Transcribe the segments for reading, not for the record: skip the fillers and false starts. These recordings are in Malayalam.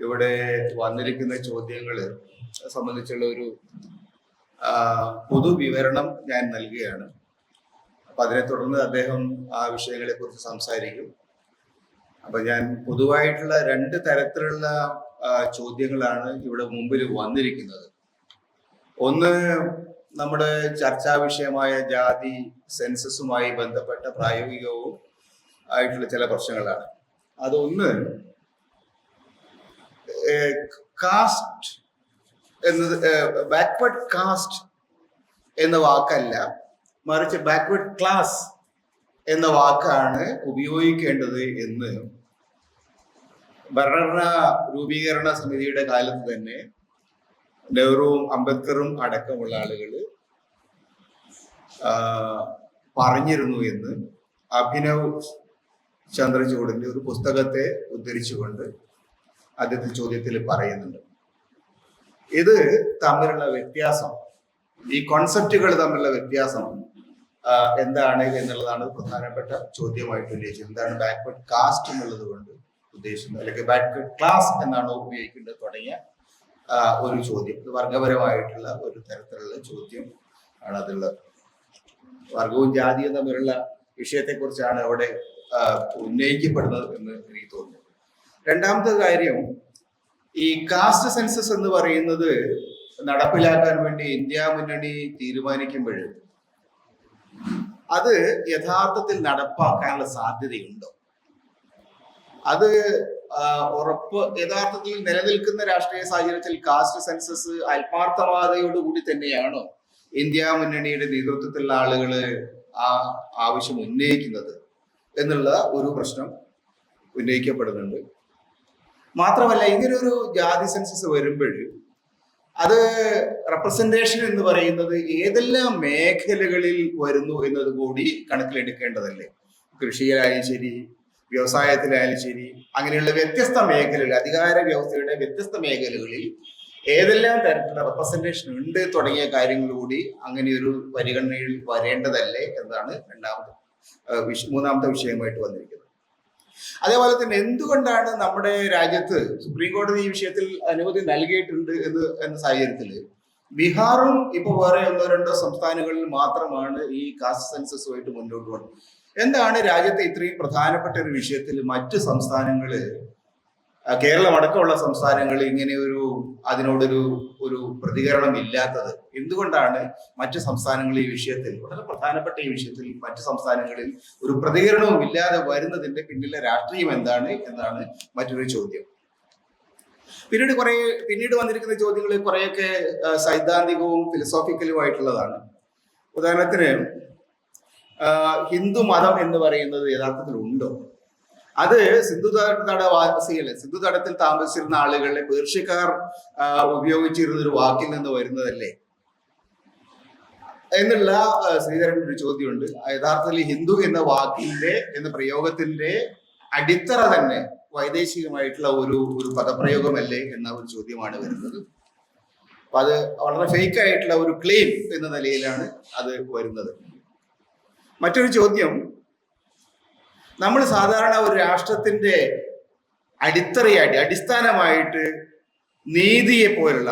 ഇവിടെ വന്നിരിക്കുന്ന ചോദ്യങ്ങൾ സംബന്ധിച്ചുള്ള ഒരു പൊതുവിവരണം ഞാൻ നൽകുകയാണ്. അപ്പൊ അതിനെ തുടർന്ന് അദ്ദേഹം ആ വിഷയങ്ങളെ കുറിച്ച് സംസാരിക്കും. അപ്പൊ ഞാൻ പൊതുവായിട്ടുള്ള രണ്ട് തരത്തിലുള്ള ചോദ്യങ്ങളാണ് ഇവിടെ മുമ്പിൽ വന്നിരിക്കുന്നത്. ഒന്ന്, നമ്മുടെ ചർച്ചാ വിഷയമായ ജാതി സെൻസസുമായി ബന്ധപ്പെട്ട പ്രായോഗികവും ആയിട്ടുള്ള ചില പ്രശ്നങ്ങളാണ്. അതൊന്ന്, കാസ്റ്റ് എന്നത് ബാക്ക്വേർഡ് കാസ്റ്റ് എന്ന വാക്കല്ല, മറിച്ച് ബാക്ക്വേർഡ് ക്ലാസ് എന്ന വാക്കാണ് ഉപയോഗിക്കേണ്ടത് എന്ന് ഭരണഘടന രൂപീകരണ സമിതിയുടെ കാലത്ത് തന്നെ നെഹ്റുവും അംബേദ്കറും അടക്കമുള്ള ആളുകൾ പറഞ്ഞിരുന്നു എന്ന് അഭിനവ് ചന്ദ്രചൂഡിന്റെ ഒരു പുസ്തകത്തെ ഉദ്ധരിച്ചുകൊണ്ട് ആദ്യത്തെ ചോദ്യത്തിൽ പറയുന്നുണ്ട്. ഇത് തമ്മിലുള്ള വ്യത്യാസം, ഈ കോൺസെപ്റ്റുകൾ തമ്മിലുള്ള വ്യത്യാസം എന്താണ് എന്നുള്ളതാണ് പ്രധാനപ്പെട്ട ചോദ്യമായിട്ട് ഉന്നയിച്ചത്. എന്താണ് ബാക്ക്വേർഡ് കാസ്റ്റ് എന്നുള്ളത് കൊണ്ട് ഉദ്ദേശിക്കുന്നത്, അല്ലെങ്കിൽ ബാക്ക്വേർഡ് ക്ലാസ് എന്നാണോ ഉപയോഗിക്കേണ്ടത് തുടങ്ങിയ ഒരു ചോദ്യം. ഇത് വർഗപരമായിട്ടുള്ള ഒരു തരത്തിലുള്ള ചോദ്യം ആണ് അതുള്ളത്. വർഗവും ജാതിയും തമ്മിലുള്ള വിഷയത്തെക്കുറിച്ചാണ് അവിടെ ഉന്നയിക്കപ്പെടുന്നത് എന്ന് എനിക്ക് തോന്നുന്നു. രണ്ടാമത്തെ കാര്യം, ഈ കാസ്റ്റ് സെൻസസ് എന്ന് പറയുന്നത് നടപ്പിലാക്കാൻ വേണ്ടി ഇന്ത്യ മുന്നണി തീരുമാനിക്കുമ്പോൾ അത് യഥാർത്ഥത്തിൽ നടപ്പാക്കാനുള്ള സാധ്യതയുണ്ടോ? അത് യഥാർത്ഥത്തിൽ നിലനിൽക്കുന്ന രാഷ്ട്രീയ സാഹചര്യത്തിൽ കാസ്റ്റ് സെൻസസ് ആത്മാർത്ഥമാതയോടുകൂടി തന്നെയാണോ ഇന്ത്യ മുന്നണിയുടെ നേതൃത്വത്തിലുള്ള ആളുകൾ ആ ആവശ്യം ഉന്നയിക്കുന്നത് എന്നുള്ള ഒരു പ്രശ്നം ഉന്നയിക്കപ്പെടുന്നുണ്ട്. മാത്രമല്ല, ഇങ്ങനൊരു ജാതി സെൻസസ് വരുമ്പോൾ അത് റെപ്രസെന്റേഷൻ എന്ന് പറയുന്നത് ഏതെല്ലാം മേഖലകളിൽ വരുന്നു എന്നത് കൂടി കണക്കിലെടുക്കേണ്ടതല്ലേ? കൃഷിയിലായാലും ശരി, വ്യവസായത്തിലായാലും ശരി, അങ്ങനെയുള്ള വ്യത്യസ്ത മേഖലകൾ, അധികാര വ്യവസ്ഥയുടെ വ്യത്യസ്ത മേഖലകളിൽ ഏതെല്ലാം തരത്തിലുള്ള റെപ്രസെന്റേഷൻ ഉണ്ട് തുടങ്ങിയ കാര്യങ്ങൾ കൂടി അങ്ങനെ ഒരു പരിഗണനയിൽ വരേണ്ടതല്ലേ എന്നാണ് മൂന്നാമത്തെ വിഷയമായിട്ട് വന്നിരിക്കുന്നത്. അതേപോലെ തന്നെ എന്തുകൊണ്ടാണ് നമ്മുടെ രാജ്യത്ത് സുപ്രീം കോടതി ഈ വിഷയത്തിൽ അനുമതി നൽകിയിട്ടുണ്ട് എന്ന സാഹചര്യത്തിൽ ബീഹാറും ഇപ്പൊ വേറെ ഒന്നോ രണ്ടോ സംസ്ഥാനങ്ങളിൽ മാത്രമാണ് ഈ കാസ്റ്റ് സെൻസസുമായിട്ട് മുന്നോട്ട് പോകുന്നത്? എന്താണ് രാജ്യത്തെ ഇത്രയും പ്രധാനപ്പെട്ട ഒരു വിഷയത്തിൽ മറ്റു സംസ്ഥാനങ്ങള്, കേരളം അടക്കമുള്ള സംസ്ഥാനങ്ങൾ ഇങ്ങനെ അതിനോടൊരു പ്രതികരണം ഇല്ലാത്തത്? എന്തുകൊണ്ടാണ് മറ്റു സംസ്ഥാനങ്ങൾ ഈ വിഷയത്തിൽ, വളരെ പ്രധാനപ്പെട്ട ഈ വിഷയത്തിൽ മറ്റു സംസ്ഥാനങ്ങളിൽ ഒരു പ്രതികരണവും ഇല്ലാതെ വരുന്നതിന്റെ പിന്നിലെ രാഷ്ട്രീയം എന്താണ് എന്നാണ് മറ്റൊരു ചോദ്യം. പിന്നീട് വന്നിരിക്കുന്ന ചോദ്യങ്ങൾ കുറെയൊക്കെ സൈദ്ധാന്തികവും ഫിലോസോഫിക്കലും ആയിട്ടുള്ളതാണ്. ഉദാഹരണത്തിന്, ഹിന്ദു മതം എന്ന് പറയുന്നത് യഥാർത്ഥത്തിൽ ഉണ്ടോ? അത് സിന്ധു തടത്തിൽ താമസിച്ചിരുന്ന ആളുകളെ പേർഷ്യക്കാർ ഉപയോഗിച്ചിരുന്ന ഒരു വാക്കിൽ നിന്ന് വരുന്നതല്ലേ എന്നുള്ള ശ്രീധരന്റെ ഒരു ചോദ്യമുണ്ട്. യഥാർത്ഥത്തിൽ ഹിന്ദു എന്ന പ്രയോഗത്തിന്റെ അടിത്തറ തന്നെ വൈദേശികമായിട്ടുള്ള ഒരു പദപ്രയോഗമല്ലേ എന്ന ഒരു ചോദ്യമാണ് വരുന്നത്. അപ്പൊ അത് വളരെ ഫേക്ക് ആയിട്ടുള്ള ഒരു ക്ലെയിം എന്ന നിലയിലാണ് അത് വരുന്നത്. മറ്റൊരു ചോദ്യം, നമ്മൾ സാധാരണ ഒരു രാഷ്ട്രത്തിന്റെ അടിസ്ഥാനമായിട്ട് നീതിയെ പോലുള്ള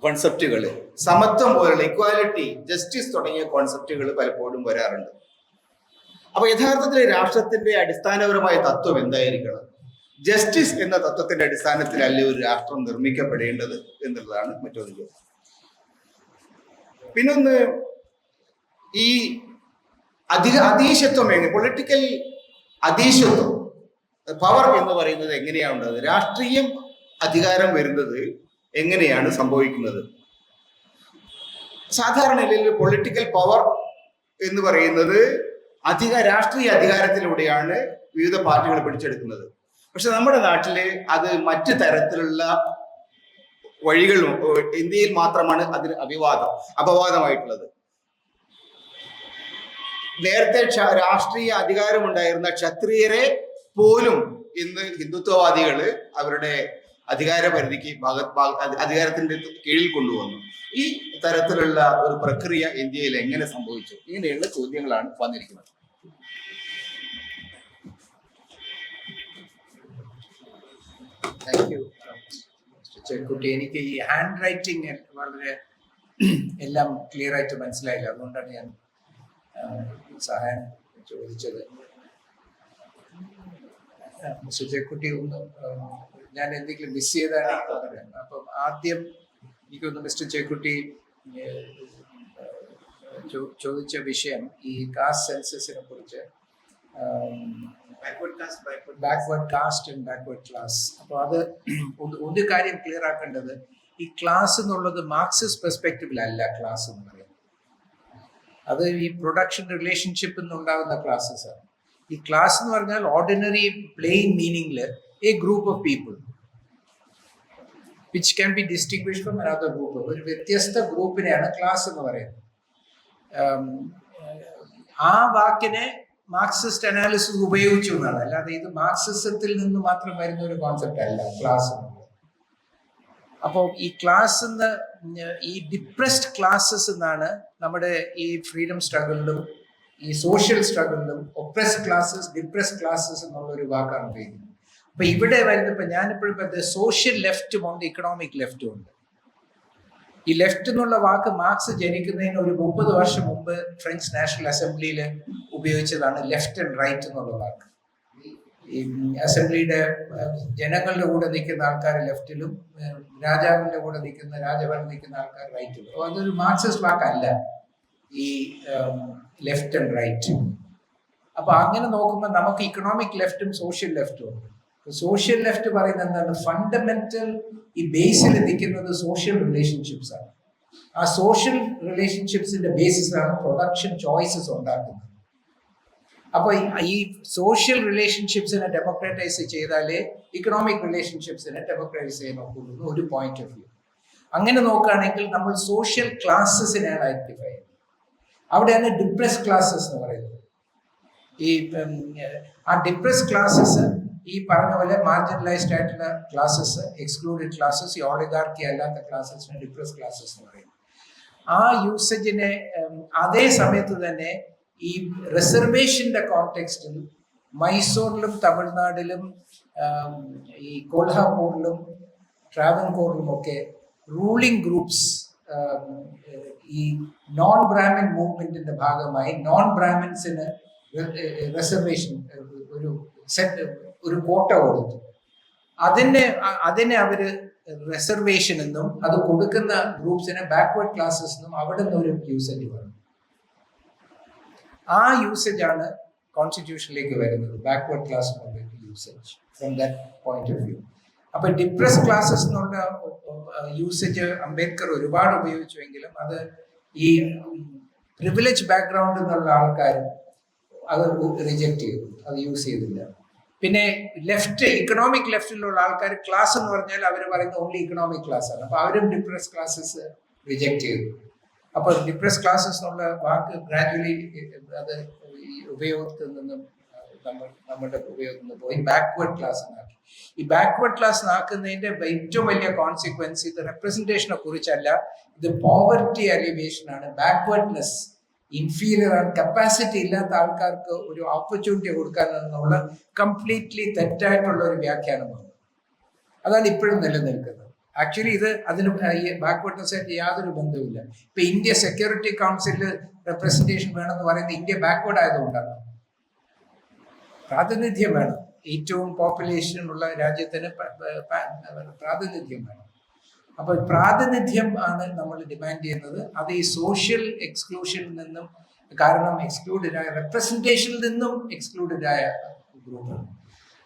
കോൺസെപ്റ്റുകൾ, സമത്വം പോലുള്ള ഇക്വാലിറ്റി, ജസ്റ്റിസ് തുടങ്ങിയ കോൺസെപ്റ്റുകൾ പലപ്പോഴും വരാറുണ്ട്. അപ്പൊ യഥാർത്ഥത്തിൽ രാഷ്ട്രത്തിന്റെ അടിസ്ഥാനപരമായ തത്വം എന്തായിരിക്കണം? ജസ്റ്റിസ് എന്ന തത്വത്തിന്റെ അടിസ്ഥാനത്തിലല്ലേ ഒരു രാഷ്ട്രം നിർമ്മിക്കപ്പെടേണ്ടത് എന്നുള്ളതാണ് മറ്റൊരു ചോദ്യം. പിന്നൊന്ന്, ഈ അധീശത്വം പൊളിറ്റിക്കൽ അധീശത്വം, പവർ എന്ന് പറയുന്നത് എങ്ങനെയാണ് ഉണ്ടാകുന്നത്? രാഷ്ട്രീയം അധികാരം വരുന്നത് എങ്ങനെയാണ് സംഭവിക്കുന്നത്? സാധാരണ നിലയിൽ പൊളിറ്റിക്കൽ പവർ എന്ന് പറയുന്നത് രാഷ്ട്രീയ അധികാരത്തിലൂടെയാണ് വിവിധ പാർട്ടികൾ പിടിച്ചെടുക്കുന്നത്. പക്ഷെ നമ്മുടെ നാട്ടില് അത് മറ്റു തരത്തിലുള്ള വഴികളും ഇന്ത്യയിൽ മാത്രമാണ് അതിന് അപവാദമായിട്ടുള്ളത്. നേരത്തെ രാഷ്ട്രീയ അധികാരമുണ്ടായിരുന്ന ക്ഷത്രിയരെ പോലും ഇന്ന് ഹിന്ദുത്വവാദികള് അവരുടെ അധികാര പരിധിക്ക് അധികാരത്തിന്റെ കീഴിൽ കൊണ്ടുവന്നു. ഈ തരത്തിലുള്ള ഒരു പ്രക്രിയ ഇന്ത്യയിൽ എങ്ങനെ സംഭവിച്ചു? ഇങ്ങനെയുള്ള ചോദ്യങ്ങളാണ് വന്നിരിക്കുന്നത്. Thank you. ചെക്കുട്ടി, എനിക്ക് ഈ ഹാൻഡ് റൈറ്റിംഗ് വളരെ എല്ലാം ക്ലിയർ ആയിട്ട് മനസ്സിലായില്ല, അതുകൊണ്ടാണ് ഞാൻ സഹായം ചോദിച്ചത്. മിസ്റ്റർ ചെക്കുട്ടി ഒന്ന് ഞാൻ എന്തെങ്കിലും മിസ് ചെയ്താണെങ്കിൽ പറയാം. അപ്പം ആദ്യം എനിക്കൊന്ന് മിസ്റ്റർ ചെക്കുട്ടി ചോദിച്ച വിഷയം ഈ കാസ്റ്റ് സെൻസസിനെ കുറിച്ച്, backward cast and backward class. അപ്പോൾ അത് ഒരു കാര്യം ക്ലിയർ ആക്കേണ്ടത്, ഈ ക്ലാസ് എന്നുള്ളത് മാർക്സിസ്റ്റ് പെർസ്പെക്റ്റീവിലല്ല ക്ലാസ് എന്ന് പറയുന്നത്. അത് ഈ പ്രൊഡക്ഷൻ റിലേഷൻഷിപ്പ് നിന്നുണ്ടാകുന്ന ക്ലാസ്സസ് ആണ്. ഈ ക്ലാസ് എന്ന് പറഞ്ഞാൽ ഓർഡിനറി പ്ലെയിൻ മീനിങ്ങിൽ a group of people which can be distinguished from another group. ഒരു വ്യത്യസ്ത ഗ്രൂപ്പിനെയാണ് ക്ലാസ് എന്ന് പറയുന്നത്. ആ വാക്കിനെ മാർക്സിസ്റ്റ് അനാലിസിസ് ഉപയോഗിച്ചു എന്നാണ്, അല്ലാതെ ഇത് മാർക്സിസത്തിൽ നിന്ന് മാത്രം വരുന്ന ഒരു കോൺസെപ്റ്റ് അല്ല ക്ലാസ് എന്നുള്ളത്. അപ്പോൾ ഈ ക്ലാസ് ഈ ഡിപ്രസ്ഡ് ക്ലാസ്സസ് എന്നാണ് നമ്മുടെ ഈ ഫ്രീഡം സ്ട്രഗിളിലും ഈ സോഷ്യൽ സ്ട്രഗിളിലും ഒപ്രസ്ഡ് ക്ലാസ്സസ്, ഡിപ്രസ്ഡ് ക്ലാസ്സസ് എന്നുള്ള ഒരു വാക്കാണ് ഉപയോഗിക്കുന്നത്. അപ്പൊ ഇവിടെ വരുന്നപ്പോൾ ഞാനിപ്പോഴും സോഷ്യൽ ലെഫ്റ്റും ഉണ്ട്, ഇക്കണോമിക് ലെഫ്റ്റും ഉണ്ട്. ഈ ലെഫ്റ്റ് എന്നുള്ള വാക്ക് മാർക്സ് ജനിക്കുന്നതിന് ഒരു 30 വർഷം മുമ്പ് ഫ്രഞ്ച് നാഷണൽ അസംബ്ലിയിൽ ഉപയോഗിച്ചതാണ് ലെഫ്റ്റ് ആൻഡ് റൈറ്റ് എന്നുള്ള വാക്ക്. ഈ അസംബ്ലിയുടെ ജനങ്ങളുടെ കൂടെ നിൽക്കുന്ന ആൾക്കാർ ലെഫ്റ്റിലും രാജാവിന്റെ കൂടെ രാജഭരണം നിൽക്കുന്ന ആൾക്കാർ റൈറ്റിലും. അപ്പോൾ അതൊരു മാർക്സിസ്റ്റ് വാക്കല്ല ഈ ലെഫ്റ്റ് ആൻഡ് റൈറ്റ്. അപ്പൊ അങ്ങനെ നോക്കുമ്പോൾ നമുക്ക് ഇക്കണോമിക് ലെഫ്റ്റും സോഷ്യൽ ലെഫ്റ്റും ഉണ്ട്. സോഷ്യൽ ലെഫ്റ്റ് പറയുന്നത് എന്താണ്? ഫണ്ടമെന്റൽ ഈ ബേസിൽ നിൽക്കുന്നത് സോഷ്യൽ റിലേഷൻഷിപ്സ് ആണ്. ആ സോഷ്യൽ റിലേഷൻഷിപ്സിന്റെ ബേസിസിലാണ് പ്രൊഡക്ഷൻ ചോയ്സസ് ഉണ്ടാക്കുന്നത്. അപ്പൊ ഈ സോഷ്യൽ റിലേഷൻഷിപ്സിനെ ഡെമോക്രാറ്റൈസ് ചെയ്താലേ ഇക്കണോമിക് റിലേഷൻഷിപ്സിനെ ഡെമോക്രാറ്റൈസ് ചെയ്യാൻ നോക്കുന്നത് ഒരു പോയിന്റ് ഓഫ് വ്യൂ. അങ്ങനെ നോക്കുകയാണെങ്കിൽ നമ്മൾ സോഷ്യൽ ക്ലാസ്സസിനെയാണ് ഐഡന്റിഫൈ ചെയ്യുന്നത്. അവിടെയാണ് ഡിപ്രസ് ക്ലാസ്സസ് എന്ന് പറയുന്നത്. ഈ ആ ഡിപ്രസ് ക്ലാസ്സസ് ഈ പറഞ്ഞ പോലെ മാർജിനലൈസ്ഡ് ആയിട്ടുള്ള ക്ലാസ്സസ്, എക്സ്ക്ലൂഡഡ് ക്ലാസ്സസ്, ഈ ഓളിഗാർക്കി അല്ലാത്ത ക്ലാസ്സസിനെ ഡിപ്രസ് ക്ലാസ്സസ് എന്ന് പറയും. ആ യൂസേജിനെ അതേ സമയത്ത് തന്നെ ഈ റിസർവേഷന്റെ കോണ്ടെക്സ്റ്റിൽ മൈസൂറിലും തമിഴ്നാട്ടിലും ഈ കോൽഹാപൂരിലും ട്രാവൻകൂറിലും ഒക്കെ റൂളിംഗ് ഗ്രൂപ്പ്സ് ഈ നോൺ ബ്രാഹ്മിൻ മൂവ്മെന്റിന്റെ ഭാഗമായി നോൺ ബ്രാഹ്മിൻസിന് റിസർവേഷൻ ഒരു കോട്ട കൊടുത്തു. അതിനെ അവര് റിസർവേഷൻ എന്നും അത് കൊടുക്കുന്ന ഗ്രൂപ്പ്സിനെ ബാക്ക്വേർഡ് ക്ലാസ്സസ് എന്നും അവിടെ നിന്ന് ഒരു യൂസേജ് പറഞ്ഞു. ആ യൂസേജ് ആണ് കോൺസ്റ്റിറ്റ്യൂഷനിലേക്ക് വരുന്നത്, ബാക്ക്വേർഡ് ക്ലാസ് എന്നുള്ള usage from that point of view. അപ്പൊ ഡിപ്രസ് ക്ലാസ്സസ് എന്നുള്ള യൂസേജ് അംബേദ്കർ ഒരുപാട് ഉപയോഗിച്ചുവെങ്കിലും അത് ഈ പ്രിവിലേജ് ബാക്ക്ഗ്രൗണ്ട് എന്നുള്ള ആൾക്കാർ അത് റിജക്ട് ചെയ്തു, അത് യൂസ് ചെയ്തില്ല. പിന്നെ ലെഫ്റ്റ്, ഇക്കണോമിക് ലെഫ്റ്റിലുള്ള ആൾക്കാർ ക്ലാസ് എന്ന് പറഞ്ഞാൽ അവർ പറയുന്നത് ഓൺലി ഇക്കണോമിക് ക്ലാസ് ആണ്. അപ്പൊ അവരും ഡിപ്രസ് ക്ലാസ്സസ് റിജക്ട് ചെയ്തു. അപ്പൊ ഡിപ്രസ് ക്ലാസ്സസ് എന്നുള്ള വാക്ക് ഗ്രാജുവലി അത് ഈ ഉപയോഗത്തിൽ നിന്നും നമ്മുടെ ഉപയോഗത്തിൽ നിന്ന് പോയി ബാക്ക്വേർഡ് ക്ലാസ് ആക്കി. ഈ ബാക്ക്വേർഡ് ക്ലാസ് ആക്കുന്നതിന്റെ ഏറ്റവും വലിയ കോൺസിക്വൻസ് ഇത് റെപ്രസെന്റേഷനെ കുറിച്ചല്ല, ഇത് പോവർട്ടി അലിവേഷൻ ആണ്, ബാക്ക്വേർഡ്നെസ്, ഇൻഫീരിയർ ആണ്, കപ്പാസിറ്റി ഇല്ലാത്ത ആൾക്കാർക്ക് ഒരു ഓപ്പർച്യൂണിറ്റി കൊടുക്കാൻ എന്നുള്ള കംപ്ലീറ്റ്ലി തെറ്റായിട്ടുള്ള ഒരു വ്യാഖ്യാനമാണ്. അതാണ് ഇപ്പോഴും നിലനിൽക്കുന്നത്. ആക്ച്വലി ഇത് അതിന് ഈ ബാക്ക്വേർഡ്നെസ് ആയിട്ട് യാതൊരു ബന്ധവുമില്ല. ഇപ്പൊ ഇന്ത്യ സെക്യൂരിറ്റി കൗൺസിലിൽ റെപ്രസെന്റേഷൻ വേണമെന്ന് പറയുന്നത് ഇന്ത്യ ബാക്ക്വേർഡ് ആയതുകൊണ്ടാണ്. പ്രാതിനിധ്യം വേണം, ഏറ്റവും പോപ്പുലേഷൻ ഉള്ള രാജ്യത്തിന് പ്രാതിനിധ്യം വേണം. അപ്പൊ പ്രാതിനിധ്യം ആണ് നമ്മൾ ഡിമാൻഡ് ചെയ്യുന്നത്. അത് ഈ സോഷ്യൽ എക്സ്ക്ലൂഷനിൽ നിന്നും, കാരണം എക്സ്ക്ലൂഡഡ് ആയ റെപ്രസെന്റേഷനിൽ നിന്നും എക്സ്ക്ലൂഡഡ് ആയ ഗ്രൂപ്പാണ്.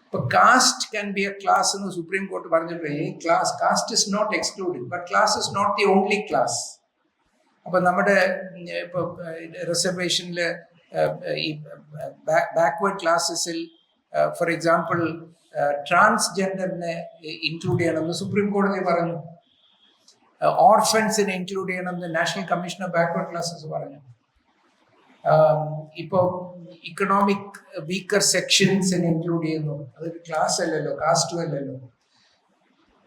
ഇപ്പൊ caste can be a class എന്ന് സുപ്രീം കോർട്ട് പറഞ്ഞിട്ടുണ്ട്. Caste is not excluded, but class is not the only class. അപ്പൊ നമ്മുടെ ഇപ്പൊ റിസർവേഷനില് ഈ ബാക്ക്വേർഡ് ക്ലാസ്സസിൽ ഫോർ എക്സാമ്പിൾ ട്രാൻസ്ജെൻഡറിനെ ഇൻക്ലൂഡ് ചെയ്യണമെന്ന് സുപ്രീം കോടതി പറഞ്ഞു. ഓർഫൻസിനെ ഇൻക്ലൂഡ് ചെയ്യണമെന്ന് national commission of backward classes പറഞ്ഞു. ഇപ്പോൾ ഇക്കണോമിക് വീക്കർ സെക്ഷൻസിനെ ഇൻക്ലൂഡ് ചെയ്യുന്നു. അതൊരു ക്ലാസ് അല്ലല്ലോ, കാസ്റ്റും അല്ലല്ലോ.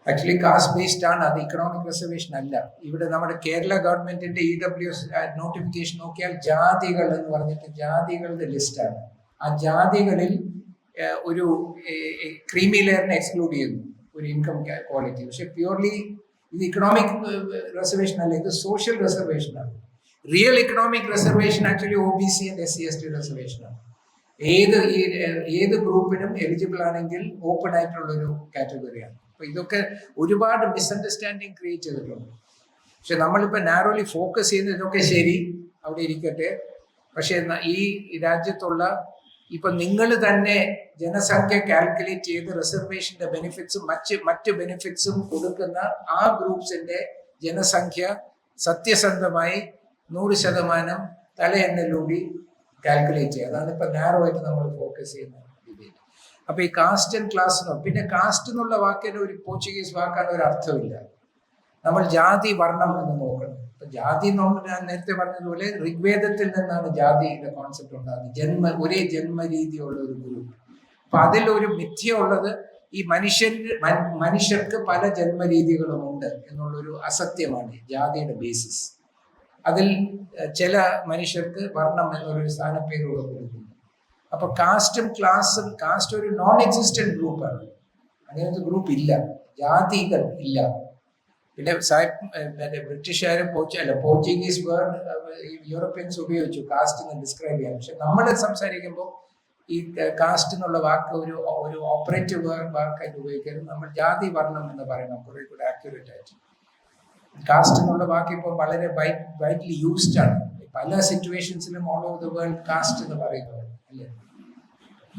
ആക്ച്വലി കാസ്റ്റ് ബേസ്ഡ് ആണ്, അത് ഇക്കണോമിക് റിസർവേഷൻ അല്ല. ഇവിടെ നമ്മുടെ കേരള ഗവൺമെന്റിന്റെ EWS നോട്ടിഫിക്കേഷൻ നോക്കിയാൽ ജാതികൾ എന്ന് പറഞ്ഞിട്ട് ജാതികളുടെ ലിസ്റ്റാണ്. ആ ജാതികളിൽ ഒരു ക്രീമി ലെയറിനെ എക്സ്ക്ലൂഡ് ചെയ്യുന്നു, ഒരു ഇൻകം ക്വാളിറ്റി. പക്ഷെ പ്യൂർലി ഇത് ഇക്കണോമിക് റിസർവേഷൻ അല്ല, ഇത് സോഷ്യൽ റിസർവേഷനാണ്. Real economic reservation actually OBC and SC/ST റിസർവേഷനാണ്. ഏത് ഗ്രൂപ്പിനും എലിജിബിൾ ആണെങ്കിൽ ഓപ്പൺ ആയിട്ടുള്ള ഒരു കാറ്റഗറിയാണ്. അപ്പൊ ഇതൊക്കെ ഒരുപാട് മിസ്അണ്ടർസ്റ്റാൻഡിങ് ക്രിയേറ്റ് ചെയ്തിട്ടുണ്ട്. പക്ഷെ നമ്മളിപ്പോൾ നാരോലി ഫോക്കസ് ചെയ്യുന്നത് ഇതൊക്കെ ശരി, അവിടെ ഇരിക്കട്ടെ. പക്ഷെ ഈ രാജ്യത്തുള്ള ഇപ്പൊ നിങ്ങൾ തന്നെ ജനസംഖ്യ കാൽക്കുലേറ്റ് ചെയ്ത് റിസർവേഷന്റെ ബെനിഫിറ്റ്സും മറ്റ് ബെനിഫിറ്റ്സും കൊടുക്കുന്ന ആ ഗ്രൂപ്പ്സിന്റെ ജനസംഖ്യ സത്യസന്ധമായി 100% തലയെണ്ണലൂടി കാൽക്കുലേറ്റ് ചെയ്യുക. അതാണ് ഇപ്പൊ നാരോ ആയിട്ട് നമ്മൾ ഫോക്കസ് ചെയ്യുന്ന ഡിബേറ്റ്. അപ്പൊ ഈ കാസ്റ്റ് ആൻഡ് ക്ലാസ്സിനോ, പിന്നെ കാസ്റ്റ് എന്നുള്ള വാക്കിന് ഒരു പോർച്ചുഗീസ് വാക്കാണ് ഒരു അർത്ഥമില്ല. നമ്മൾ ജാതി വർണ്ണം എന്ന് നോക്കണം. ഇപ്പൊ ജാതി എന്ന് ഞാൻ നേരത്തെ പറഞ്ഞതുപോലെ ഋഗ്വേദത്തിൽ നിന്നാണ് ജാതിയുടെ കോൺസെപ്റ്റ് ഉണ്ടാകുന്നത്. ഒരേ ജന്മരീതിയുള്ള ഒരു ഗ്രൂപ്പ്. അപ്പൊ അതിലൊരു മിഥ്യ ഉള്ളത് ഈ മനുഷ്യർക്ക് പല ജന്മരീതികളും ഉണ്ട് എന്നുള്ളൊരു അസത്യമാണ് ജാതിയുടെ ബേസിസ്. അതിൽ ചില മനുഷ്യർക്ക് വർണ്ണം എന്നൊരു സ്ഥാനപ്പേരോട് കൊടുക്കുന്നു. അപ്പൊ കാസ്റ്റും ക്ലാസും, കാസ്റ്റ് ഒരു നോൺ എക്സിസ്റ്റന്റ് ഗ്രൂപ്പാണ്. അങ്ങനത്തെ ഗ്രൂപ്പ് ഇല്ല, ജാതികൾ ഇല്ല. പിന്നെ ബ്രിട്ടീഷുകാരും പോർച്ചുഗീസ് വേർഡ് യൂറോപ്യൻസ് ഉപയോഗിച്ചു കാസ്റ്റിനെ ഡിസ്ക്രൈബ് ചെയ്യാൻ. പക്ഷെ നമ്മൾ സംസാരിക്കുമ്പോൾ ഈ കാസ്റ്റ് എന്നുള്ള വാക്ക് ഒരു ഓപ്പറേറ്റീവ് വാക്കായിട്ട് ഉപയോഗിക്കരുത്. നമ്മൾ ജാതി വർണ്ണം എന്ന് പറയണം കുറെ കൂടെ ആക്യുറേറ്റ് ആയിട്ട്. കാസ്റ്റ് എന്നുള്ള വാക്ക് ഇപ്പോൾ വളരെ വൈഡ്ലി യൂസ്ഡ് ആണ്. പല സിറ്റുവേഷൻസിലും all over the world caste എന്ന് പറയുന്നത് അല്ലേ.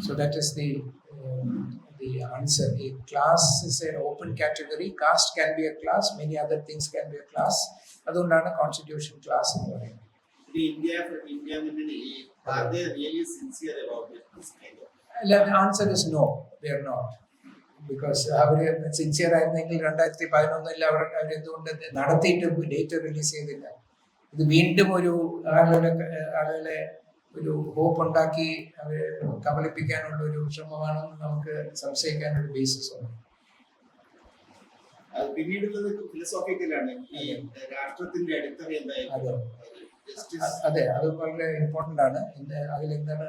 So that is the answer. A class is an open category. Caste can be a class, many other things can be a class. അതുകൊണ്ടാണ് കോൺസ്റ്റിറ്റ്യൂഷൻ ക്ലാസ് എന്ന് പറയുന്നത്. Are they really sincere about this kind of? The answer is no, they are not. Because അവര് സിൻസിയർ ആയിരുന്നെങ്കിൽ 2011 അവരെന്തുകൊണ്ട് നടത്തിയിട്ട് ഡേറ്റ റിലീസ് ചെയ്തില്ല? ഇത് വീണ്ടും ഒരു ആളുകളെ ഒരു ഹോപ്പ് ഉണ്ടാക്കി അവരെ കബളിപ്പിക്കാനുള്ള ഒരു ശ്രമമാണെന്ന് നമുക്ക് സംശയിക്കാനൊരു ബേസിസ് ഉണ്ട്. പിന്നീടുള്ളത് ഫിലോസോഫിക്കലാണ്. ഈ രാഷ്ട്രത്തിന്റെ അടിത്തറ എന്തായാലും അതെ, അത് വളരെ ഇമ്പോർട്ടന്റ് ആണ്. അതിലെന്താണ്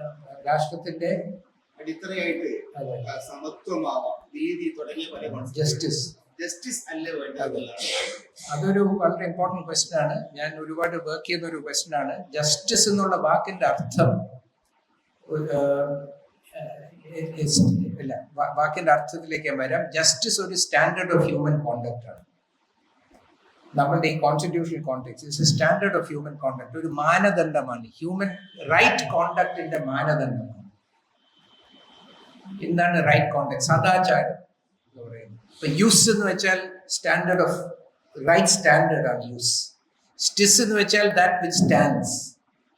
രാഷ്ട്രത്തിന്റെ അടിത്തറയായിട്ട് സമത്വമാവാം, നീതി തുടങ്ങിയ പല ജസ്റ്റിസ് അല്ലേ വേണ്ടത്? അതൊരു വളരെ ഇമ്പോർട്ടന്റ് ക്വസ്റ്റ്യൻ ആണ്. ഞാൻ ഒരുപാട് വർക്ക് ചെയ്യുന്ന ഒരു ക്വസ്റ്റ്യൻ ആണ്. ജസ്റ്റിസ് എന്നുള്ള വാക്കിന്റെ അർത്ഥം ഇല്ല, വാക്കിന്റെ അർത്ഥത്തിലേക്ക് ഞാൻ വരാം. ജസ്റ്റിസ് ഒരു സ്റ്റാൻഡേർഡ് ഓഫ് ഹ്യൂമൻ കോണ്ടക്ട് ആണ്. നമ്മളുടെ ഈ constitutional context is A standard of human conduct, ഒരു മാനദണ്ഡമാണ്. ഹ്യൂമൻ റൈറ്റ് കോണ്ടക്ടിന്റെ മാനദണ്ഡമാണ്. എന്താണ് റൈറ്റ് കോണ്ടക്ട്? സദാചാരം എന്ന് പറയുന്നത്. ഇപ്പൊ യൂസ് എന്ന് വെച്ചാൽ സ്റ്റാൻഡേർഡ് ഓഫ് റൈറ്റ് സ്റ്റാൻഡേർഡ് ആണ് യൂസ്. സ്റ്റിസ് എന്ന് വെച്ചാൽ ദാറ്റ് വിച്ച് സ്റ്റാൻഡ്സ്.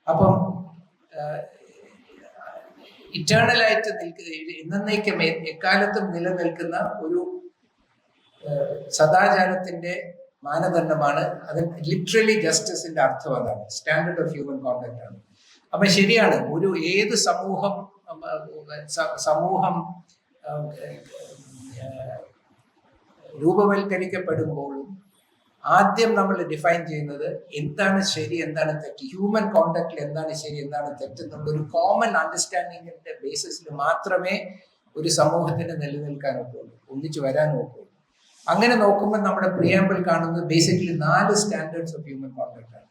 അപ്പം ഇറ്റേണലായിട്ട് എന്നേക്കും എക്കാലത്തും നിലനിൽക്കുന്ന ഒരു സദാചാരത്തിന്റെ മാനദണ്ഡമാണ്. അത് ലിറ്ററലി ജസ്റ്റിസിന്റെ അർത്ഥം അതാണ്, സ്റ്റാൻഡേർഡ് ഓഫ് ഹ്യൂമൻ കോണ്ടക്ട് ആണ്. അപ്പൊ ശരിയാണ്, ഏത് സമൂഹം രൂപവൽക്കരിക്കപ്പെടുമ്പോഴും ആദ്യം നമ്മൾ ഡിഫൈൻ ചെയ്യുന്നത് എന്താണ് ശരി, എന്താണ് തെറ്റ്, ഹ്യൂമൻ കോണ്ടക്റ്റിൽ എന്താണ് ശരി, എന്താണ് തെറ്റ് എന്നുള്ള ഒരു കോമൺ അണ്ടർസ്റ്റാൻഡിങ്ങിന്റെ ബേസിസിൽ മാത്രമേ ഒരു സമൂഹത്തിന് നിലനിൽക്കാൻ ഒക്കുള്ളൂ, ഒന്നിച്ചു വരാൻ ഒക്കുള്ളൂ. അങ്ങനെ നോക്കുമ്പോൾ നമ്മുടെ പ്രിയാമ്പിൾ കാണുന്നത് basically 4 standards of human conduct ആണ്.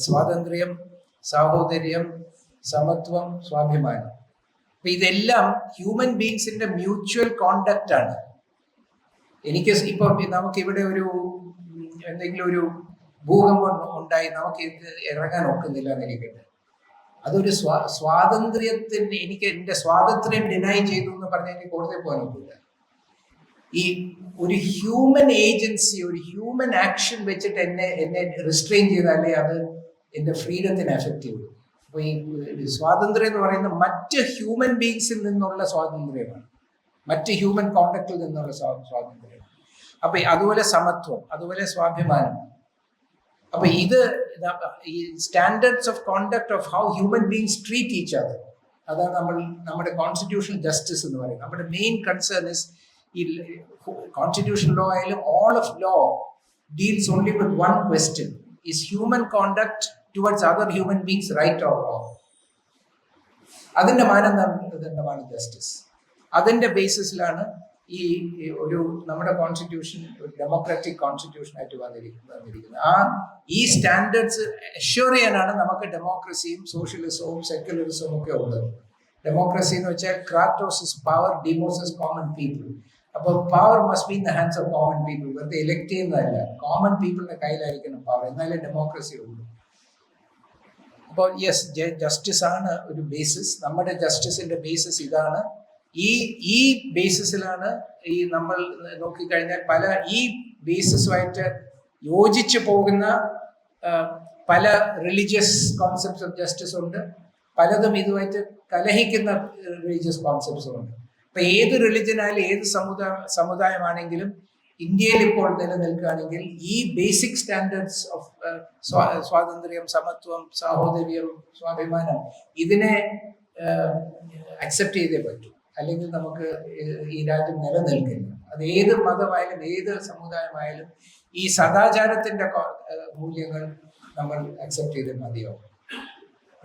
സ്വാതന്ത്ര്യം, സാഹോദര്യം, സമത്വം, സ്വാഭിമാനം. അപ്പൊ ഇതെല്ലാം ഹ്യൂമൻ ബീങ്സിന്റെ മ്യൂച്വൽ കോണ്ടക്റ്റ് ആണ്. എനിക്ക് ഇപ്പൊ നമുക്ക് ഇവിടെ എന്തെങ്കിലും ഒരു ഭൂകമ്പം ഉണ്ടായി നമുക്ക് ഇറങ്ങാൻ ഒക്കുന്നില്ല എന്നിരിക്കട്ടെ, അതൊരു സ്വാതന്ത്ര്യത്തിന് എനിക്ക് എന്റെ സ്വാതന്ത്ര്യം ഡിനൈ ചെയ്തു എന്ന് പറഞ്ഞാൽ എനിക്ക് കോടതിയിൽ പോകാൻ ഒക്കില്ല. ഈ ഒരു ഹ്യൂമൻ ഏജൻസി, ഒരു ഹ്യൂമൻ ആക്ഷൻ വെച്ചിട്ട് എന്നെ റിസ്ട്രെയിൻ ചെയ്താലേ അത് എന്റെ ഫ്രീഡത്തിന് എഫക്റ്റ് ചെയ്യും. അപ്പൊ ഈ സ്വാതന്ത്ര്യം എന്ന് പറയുന്നത് മറ്റ് ഹ്യൂമൻ ബീങ്സിൽ നിന്നുള്ള സ്വാതന്ത്ര്യമാണ്, മറ്റ് ഹ്യൂമൻ കോണ്ടക്റ്റിൽ നിന്നുള്ള സ്വാതന്ത്ര്യം. അപ്പൊ അതുപോലെ സമത്വം, അതുപോലെ സ്വാഭിമാനം. അപ്പൊ ഇത് ഈ standards of conduct of how human beings treat each other, അതാണ് നമ്മുടെ കോൺസ്റ്റിറ്റ്യൂഷണൽ ജസ്റ്റിസ് എന്ന് പറയുന്നത്. നമ്മുടെ മെയിൻ കൺസേൺ ഇസ് ഈ കോൺസ്റ്റിറ്റ്യൂഷൻ ലോ ആയാലും all of law deals only with one question: is human conduct towards other human beings right or wrong? അതിന്റെ മാനദണ്ഡമാണ് ജസ്റ്റിസ്. അതിന്റെ ബേസിസിലാണ് ഒരു നമ്മുടെ കോൺസ്റ്റിറ്റ്യൂഷൻ ഒരു ഡെമോക്രാറ്റിക് കോൺസ്റ്റിറ്റ്യൂഷൻ ആയിട്ട് വന്നിരിക്കുന്നത്. ഈ സ്റ്റാൻഡേർഡ്സ് അഷ്യൂർ ചെയ്യാനാണ് നമുക്ക് ഡെമോക്രസിയും സോഷ്യലിസവും സെക്യുലറിസവും ഒക്കെ ഉള്ളത്. ഡെമോക്രസി എന്ന് വെച്ചാൽ Kratos is power, Demos is common people. അപ്പോൾ power must be in the hands of common people. വെറുതെ ഇലക്ട് ചെയ്യുന്നതല്ല, കോമൺ പീപ്പിളിന്റെ കയ്യിലായിരിക്കണം പവർ, എന്നാലേ ഡെമോക്രസി ഉള്ളൂ. അപ്പോൾ യെസ്, ജസ്റ്റിസ് ആണ് ഒരു ബേസിസ്. നമ്മുടെ ജസ്റ്റിസിന്റെ ബേസിസ് ഇതാണ്. ഈ ബേസിസിലാണ് നമ്മൾ നോക്കിക്കഴിഞ്ഞാൽ ഈ ബേസിസുമായിട്ട് യോജിച്ചു പോകുന്ന പല റിലീജിയസ് കോൺസെപ്റ്റ്സ് ഓഫ് ജസ്റ്റിസ് ഉണ്ട്, പലതും ഇതുമായിട്ട് കലഹിക്കുന്ന റിലീജിയസ് കോൺസെപ്റ്റ്സും ഉണ്ട്. അപ്പൊ ഏത് റിലിജനായാലും ഏത് സമുദായമാണെങ്കിലും ഇന്ത്യയിൽ ഇപ്പോൾ നിലനിൽക്കുകയാണെങ്കിൽ ഈ ബേസിക് സ്റ്റാൻഡേർഡ്സ് ഓഫ് സ്വാതന്ത്ര്യം, സമത്വം, സാഹോദര്യം, സ്വാഭിമാനം, ഇതിനെ അക്സെപ്റ്റ് ചെയ്തേ പറ്റൂ. അല്ലെങ്കിൽ നമുക്ക് ഈ രാജ്യം നിലനിൽക്കില്ല. അത് ഏത് മതമായാലും ഏത് സമുദായമായാലും ഈ സദാചാരത്തിന്റെ മൂല്യങ്ങൾ നമ്മൾ അക്സെപ്റ്റ് ചെയ്തേ മതിയാവും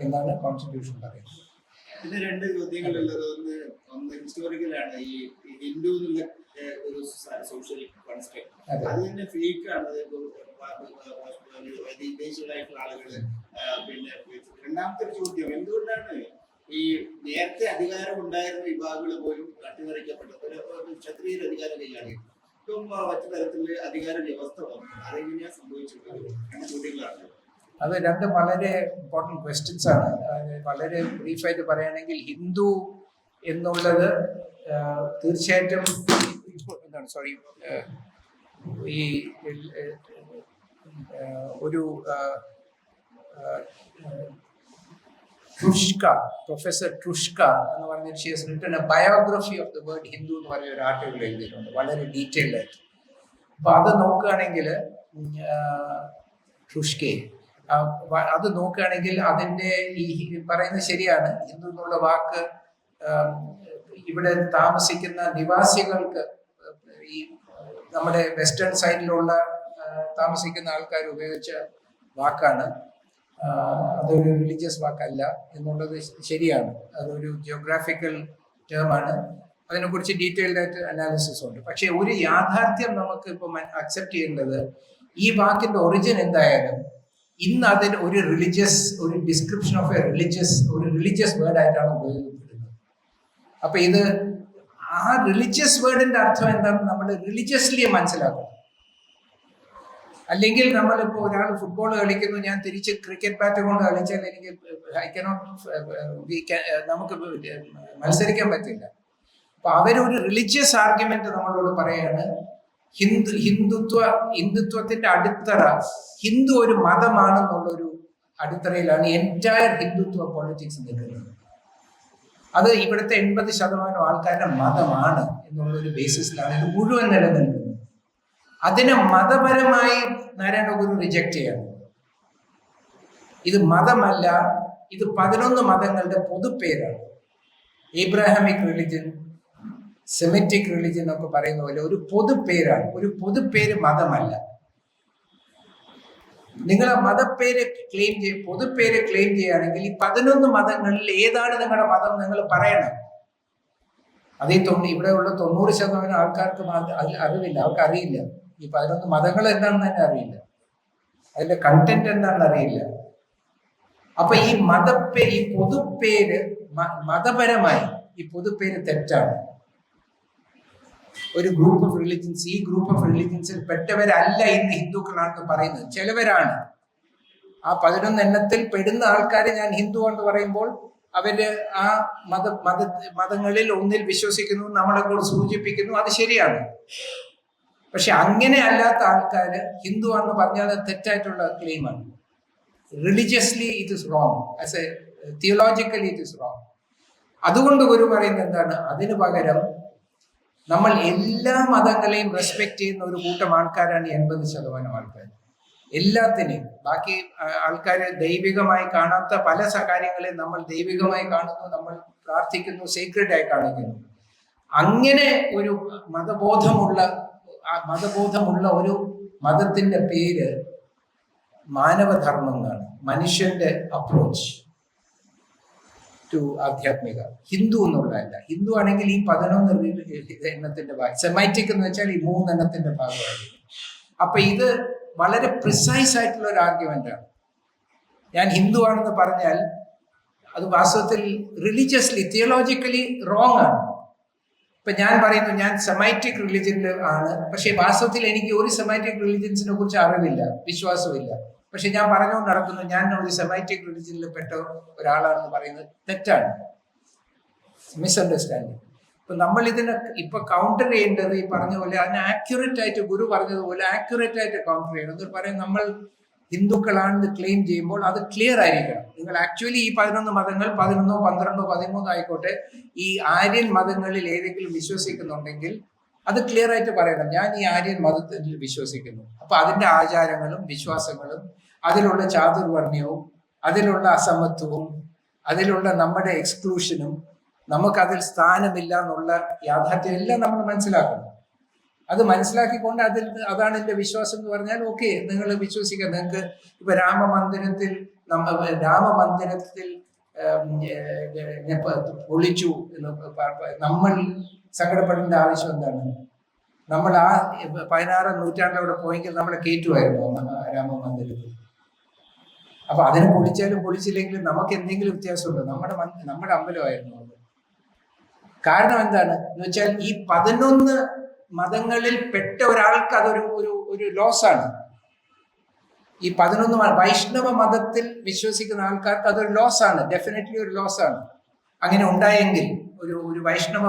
എന്നാണ് കോൺസ്റ്റിറ്റ്യൂഷൻ പറയുന്നത്. പിന്നെ രണ്ട് ചോദ്യങ്ങളുള്ളത്. ഒന്ന് ഹിസ്റ്റോറിക്കലാണ്. ഈ ഹിന്ദു എന്നുള്ള ഒരു സോഷ്യൽ കോൺസ്ട്രക്ട് അത് തന്നെ ഫേക്ക് ആണ്. വിദേശികളായിട്ടുള്ള ആളുകള്. പിന്നെ രണ്ടാമത്തെ ഒരു ചോദ്യം, എന്തുകൊണ്ടാണ് ഈ നേരത്തെ അധികാരം ഉണ്ടായിരുന്ന വിഭാഗങ്ങൾ പോലും അട്ടിമറിക്കപ്പെട്ടത്? ഒരു ക്ഷത്രിയ അധികാരം കൈയാളി ഇപ്പം മറ്റു തരത്തില് അധികാര വ്യവസ്ഥ വന്നു. അതെങ്ങനെയാ സംഭവിച്ചിട്ടുള്ളത്? രണ്ട് ചോദ്യങ്ങളാണ്. അത് രണ്ട് വളരെ ഇമ്പോർട്ടൻറ്റ് ക്വസ്റ്റ്യൻസ് ആണ്. വളരെ ബ്രീഫായിട്ട് പറയുകയാണെങ്കിൽ ഹിന്ദു എന്നുള്ളത് തീർച്ചയായിട്ടും ഈ ഒരു പ്രൊഫസർ ട്രുഷ്ക എന്ന് പറഞ്ഞ she has written A biography of the word Hindu എന്ന് പറഞ്ഞ ഒരു ആർട്ടിക്കിൾ എഴുതിയിട്ടുണ്ട്, വളരെ ഡീറ്റെയിൽഡ് ആയിട്ട്. അപ്പൊ അത് നോക്കുകയാണെങ്കിൽ ട്രുഷ്കെ അത് നോക്കുകയാണെങ്കിൽ അതിൻ്റെ ഈ പറയുന്നത് ശരിയാണ്. ഹിന്ദു എന്നുള്ള വാക്ക് ഇവിടെ താമസിക്കുന്ന നിവാസികൾക്ക്, ഈ നമ്മുടെ വെസ്റ്റേൺ സൈഡിലുള്ള താമസിക്കുന്ന ആൾക്കാർ ഉപയോഗിച്ച വാക്കാണ്. അതൊരു റിലീജിയസ് വാക്കല്ല എന്നുള്ളത് ശരിയാണ്. അതൊരു ജിയോഗ്രാഫിക്കൽ ടേമാണ്. അതിനെക്കുറിച്ച് ഡീറ്റെയിൽഡ് ആയിട്ട് അനാലിസിസ് ഉണ്ട്. പക്ഷെ ഒരു യാഥാർത്ഥ്യം നമുക്ക് ഇപ്പം അക്സെപ്റ്റ് ചെയ്യേണ്ടത്, ഈ വാക്കിന്റെ ഒറിജിൻ എന്തായാലും ഇന്ന് അതിന് ഒരു ഡിസ്ക്രിപ്ഷൻ ഓഫ് ഒരു റിലീജിയസ് വേർഡ് ആയിട്ടാണ് ഉപയോഗിക്കപ്പെടുന്നത്. അപ്പൊ ഇത് ആ റിലീജിയസ് വേർഡിന്റെ അർത്ഥം എന്താണെന്ന് നമ്മൾ റിലീജിയസ്ലി മനസ്സിലാക്കണം. അല്ലെങ്കിൽ നമ്മളിപ്പോൾ ഒരാൾ ഫുട്ബോൾ കളിക്കുന്നു, ഞാൻ തിരിച്ച് ക്രിക്കറ്റ് ബാറ്റ് കൊണ്ട് കളിച്ചാൽ നമുക്ക് മത്സരിക്കാൻ പറ്റില്ല. അപ്പൊ അവരൊരു റിലീജിയസ് ആർഗ്യുമെന്റ് നമ്മളോട് പറയാണ്, ഹിന്ദുത്വത്തിന്റെ അടിത്തറ ഹിന്ദു ഒരു മതമാണെന്നുള്ളൊരു അടിത്തറയിലാണ് എൻറ്റയർ ഹിന്ദുത്വ പൊളിറ്റിക്സ് നിൽക്കുന്നത്. അത് ഇവിടുത്തെ 80% ആൾക്കാരുടെ മതമാണ് എന്നുള്ളൊരു ബേസിസിലാണ് ഇത് മുഴുവൻ നിലനിൽക്കുന്നത്. അതിനെ മതപരമായി നാരായണ ഗുരു റിജക്റ്റ് ചെയ്യണം. ഇത് മതമല്ല, ഇത് 11 മതങ്ങളുടെ പൊതുപ്പേരാണ്. ഏബ്രാഹമിക് റിലിജൻ, സെമിറ്റിക് റിലിജൻ ഒക്കെ പറയുന്ന പോലെ ഒരു പൊതുപ്പേരാണ്. ഒരു പൊതുപ്പേര് മതമല്ല. നിങ്ങൾ ആ മതപ്പേര് പൊതുപ്പേര് ക്ലെയിം ചെയ്യുകയാണെങ്കിൽ ഈ 11 മതങ്ങളിൽ ഏതാണ് നിങ്ങളുടെ മതം നിങ്ങൾ പറയണം. അതേ ഇവിടെയുള്ള 90% ആൾക്കാർക്ക് അറിവില്ല, അവർക്ക് അറിയില്ല. ഈ 11 മതങ്ങൾ എന്താണെന്ന് തന്നെ അറിയില്ല, അതിന്റെ കണ്ടന്റ് എന്താണെന്ന് അറിയില്ല. അപ്പൊ ഈ പൊതുപ്പേര് മതപരമായി ഈ പൊതുപ്പേര് തെറ്റാണ്. ഒരു ഗ്രൂപ്പ് ഓഫ് റിലിജൻസ്, ഈ ഗ്രൂപ്പ് ഓഫ് റിലിജൻസിൽ പെട്ടവരല്ല ഇന്ന് ഹിന്ദുക്കളാണെന്ന് പറയുന്നത്. ചിലവരാണ്. ആ 11 എണ്ണത്തിൽ പെടുന്ന ആൾക്കാരെ ഞാൻ ഹിന്ദു എന്ന് പറയുമ്പോൾ അവര് ആ മതങ്ങളിൽ ഒന്നിൽ വിശ്വസിക്കുന്നു, നമ്മളെ കൂടെ സൂചിപ്പിക്കുന്നു, അത് ശരിയാണ്. പക്ഷെ അങ്ങനെ അല്ലാത്ത ആൾക്കാര് ഹിന്ദു എന്ന് പറഞ്ഞാൽ തെറ്റായിട്ടുള്ള ക്ലെയിമാണ്. Religiously it is wrong, as a theologically it is wrong. അതുകൊണ്ട് ഗുരു പറയുന്നത് എന്താണ്? അതിനു പകരം നമ്മൾ എല്ലാ മതങ്ങളെയും റെസ്പെക്ട് ചെയ്യുന്ന ഒരു കൂട്ടം ആൾക്കാരാണ് 80% ആൾക്കാർ. എല്ലാത്തിനെയും. ബാക്കി ആൾക്കാർ ദൈവികമായി കാണാത്ത പല കാര്യങ്ങളെയും നമ്മൾ ദൈവികമായി കാണുന്നു, നമ്മൾ പ്രാർത്ഥിക്കുന്നു, സീക്രട്ടായി കാണിക്കുന്നു. അങ്ങനെ ഒരു മതബോധമുള്ള ഒരു മതത്തിന്റെ പേര് മാനവധർമ്മം എന്നാണ്, മനുഷ്യന്റെ അപ്രോച്ച്. ടു ആധ്യാത്മിക. ഹിന്ദു എന്നുള്ളതല്ല. ഹിന്ദു ആണെങ്കിൽ ഈ 11 എണ്ണത്തിന്റെ ഭാഗം, സെമൈറ്റിക് എന്ന് വെച്ചാൽ ഈ 3 എണ്ണത്തിന്റെ ഭാഗമായിരിക്കും. അപ്പൊ ഇത് വളരെ പ്രിസൈസ് ആയിട്ടുള്ള ഒരു ആർഗ്യുമെന്റ് ആണ്. ഞാൻ ഹിന്ദു ആണെന്ന് പറഞ്ഞാൽ അത് വാസ്തവത്തിൽ റിലീജിയസ്ലി തിയോളജിക്കലി റോങ് ആണ്. ഇപ്പൊ ഞാൻ പറയുന്നു ഞാൻ സെമൈറ്റിക് റിലിജനിൽ ആണ്, പക്ഷെ വാസ്തവത്തിൽ എനിക്ക് ഒരു സെമൈറ്റിക് റിലിജൻസിനെ കുറിച്ച് അറിവില്ല, വിശ്വാസമില്ല. പക്ഷെ ഞാൻ പറഞ്ഞുകൊണ്ട് നടക്കുന്നു ഞാൻ ഒരു സെമൈറ്റിക് റിലിജനിൽ പെട്ട ഒരാളാണെന്ന് പറയുന്നത് തെറ്റാണ്, മിസ്അണ്ടർസ്റ്റാൻഡിങ്. ഇപ്പൊ നമ്മൾ ഇതിനെ ഇപ്പൊ കൗണ്ടർ ചെയ്യേണ്ടത് ഈ പറഞ്ഞ പോലെ അതിന് ആക്യുറേറ്റ് ആയിട്ട്, ഗുരു പറഞ്ഞതുപോലെ ആക്യുറേറ്റ് ആയിട്ട് കൗണ്ടർ ചെയ്യണം. എന്ന് പറയും നമ്മൾ ഹിന്ദുക്കളാണെന്ന് ക്ലെയിം ചെയ്യുമ്പോൾ അത് ക്ലിയർ ആയിരിക്കണം. നിങ്ങൾ ആക്ച്വലി ഈ 11 മതങ്ങൾ 11, 12, 13 ആയിക്കോട്ടെ, ഈ ആര്യൻ മതങ്ങളിൽ ഏതെങ്കിലും വിശ്വസിക്കുന്നുണ്ടെങ്കിൽ അത് ക്ലിയർ ആയിട്ട് പറയണം, ഞാൻ ഈ ആര്യൻ മതത്തിൽ വിശ്വസിക്കുന്നു. അപ്പൊ അതിന്റെ ആചാരങ്ങളും വിശ്വാസങ്ങളും അതിലുള്ള ചാതുർവർണ്ണയവും അതിലുള്ള അസമത്വവും അതിലുള്ള നമ്മുടെ എക്സ്ക്ലൂഷനും നമുക്കതിൽ സ്ഥാനമില്ല എന്നുള്ള യാഥാർത്ഥ്യം എല്ലാം നമ്മൾ മനസ്സിലാക്കണം. അത് മനസ്സിലാക്കിക്കൊണ്ട് അതാണ് എൻ്റെ വിശ്വാസം എന്ന് പറഞ്ഞാൽ ഓക്കെ, നിങ്ങൾ വിശ്വസിക്കുക. നിങ്ങൾക്ക് ഇപ്പൊ രാമമന്ദിരത്തിൽ പൊളിച്ചു എന്ന് നമ്മൾ സങ്കടപ്പെടേണ്ട ആവശ്യം എന്താണ്? നമ്മൾ ആ 16-ാം നൂറ്റാണ്ടിലൂടെ പോയെങ്കിൽ നമ്മളെ കയറ്റുമായിരുന്നു രാമമന്ദിരത്തിൽ. അപ്പൊ അതിനെ പൊളിച്ചാലും പൊളിച്ചില്ലെങ്കിലും നമുക്ക് എന്തെങ്കിലും വ്യത്യാസമുണ്ടോ? നമ്മുടെ അമ്പലമായിരുന്നു അത്. കാരണം എന്താണ് എന്ന് വെച്ചാൽ ഈ 11 മതങ്ങളിൽ പെട്ട ഒരാൾക്ക് അതൊരു ഒരു ലോസാണ്. ഈ 11 വൈഷ്ണവ മതത്തിൽ വിശ്വസിക്കുന്ന ആൾക്കാർക്ക് അതൊരു ലോസാണ്, ഡെഫിനറ്റ്ലി ഒരു ലോസാണ്. അങ്ങനെ ഉണ്ടായെങ്കിൽ ഒരു വൈഷ്ണവ